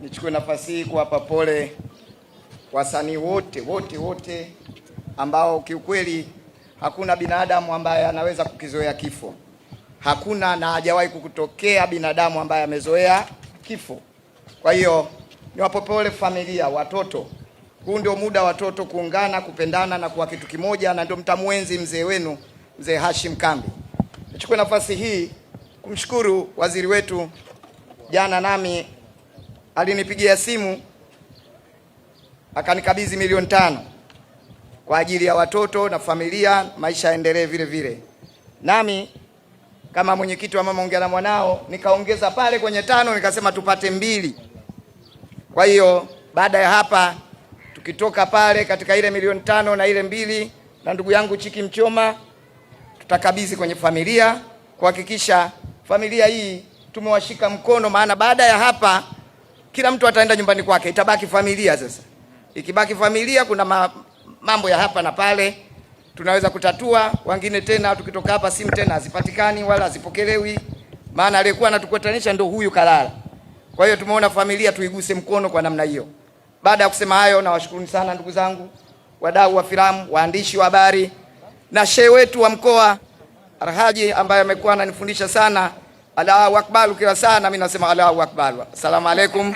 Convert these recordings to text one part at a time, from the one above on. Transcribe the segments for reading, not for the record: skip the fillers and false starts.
nichukue nafasi hii kuwapa pole wasanii wote ambao kiukweli hakuna binadamu ambaye anaweza kukizoea kifo. Hakuna na hajawahi kukutokea binadamu ambaye amezoea kifo. Kwa hiyo niwape pole familia, watoto. Huu ndio muda watoto kuungana, kupendana na kuwa kitu kimoja, na ndio mtamuenzi mzee wenu, mzee Hashim Kambi. Nichukue nafasi hii kumshukuru waziri wetu. Jana nami alinipigia simu akanikabidhi milioni 5 kwa ajili ya watoto na familia, maisha yaendelee vile vile. Nami kama mwenyekiti wa Mama Ongea na Mwanao nikaongeza pale kwenye 5, nikasema tupate 2. Kwa hiyo baada ya hapa tukitoka pale katika ile milioni 5 na ile 2 na ndugu yangu Chiki Mchoma, tutakabidhi kwenye familia kuhakikisha familia hii tumewashika mkono, maana baada ya hapa kila mtu ataenda nyumbani kwake, itabaki familia. Sasa ikibaki familia, kuna mambo ya hapa na pale tunaweza kutatua. Wengine tena tukitoka hapa simu tena hazipatikani wala hazipokelewi, maana aliyekuwa anatukutanisha ndio huyu kalala. Kwa hiyo tumeona familia tuiguse mkono kwa namna hiyo. Baada ya kusema hayo, nawashukuru sana ndugu zangu wadau wa filamu, waandishi wa habari na shehe wetu wa mkoa Alhaji ambaye amekuwa ananifundisha sana. Allahu Akbar kila sana, mimi nasema Allahu Akbar. Asalamu alaykum.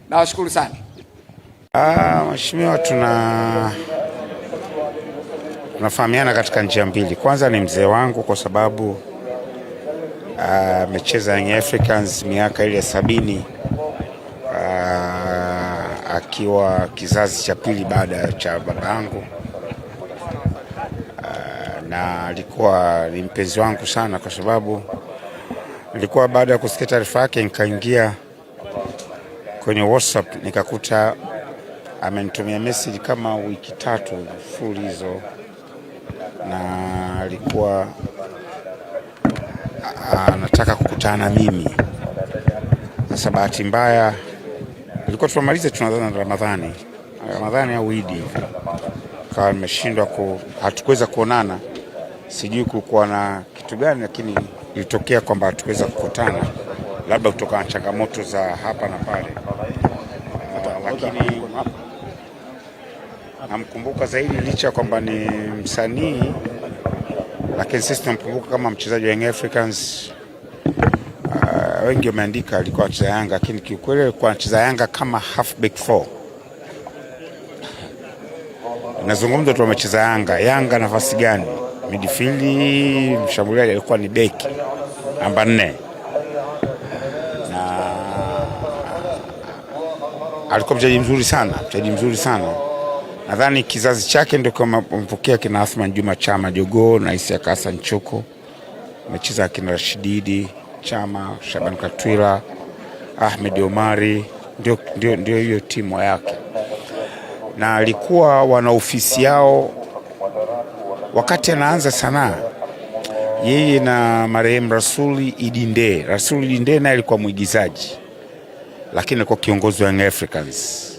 Nawashukuru sana. Mheshimiwa, tunafahamiana katika njia mbili. Kwanza ni mzee wangu kwa sababu amecheza Young Africans miaka ile 70, akiwa kizazi cha pili baada cha babangu, na alikuwa ni mpenzi wangu sana kwa sababu nilikuwa baada ya kusikia taarifa yake nikaingia kwenye WhatsApp nikakuta amenitumia message kama wiki 3 mfululizo, na alikuwa anataka kukutana mimi. Sasa bahati mbaya ilikuwa tunamaliza tunadhana Ramadhani au Eid hivi, kawa nimeshindwa hatukuweza kuonana. Sijui kulikuwa na kitu gani, lakini ilitokea kwamba hatukuweza kukutana, labda kutokana na changamoto za hapa na pale. Lakini namkumbuka zaidi, licha kwamba ni msanii, lakini sisi tunamkumbuka kama mchezaji wa Young Africans. Wengi wameandika alikuwa anacheza Yanga, lakini kiukweli alikuwa anacheza Yanga kama halfback 4. Nazungumza tu amecheza Yanga nafasi gani? Midfield, mshambuliaji, alikuwa ni beki namba 4. Na alikuwa mchezaji mzuri sana. Nadhani kizazi chake ndio kama mpokea kina Athman Juma Chama Jogoo na Isiaka Hassan Choko. Amecheza kina Rashididi Chama, Shaban Katwila, Ahmed Omari, ndio hiyo timu yake. Na alikuwa wana ofisi yao wakati anaanza sanaa, yeye na marehemu Rasuli Idinde naye alikuwa mwigizaji, lakini alikuwa kiongozi wa Young Africans.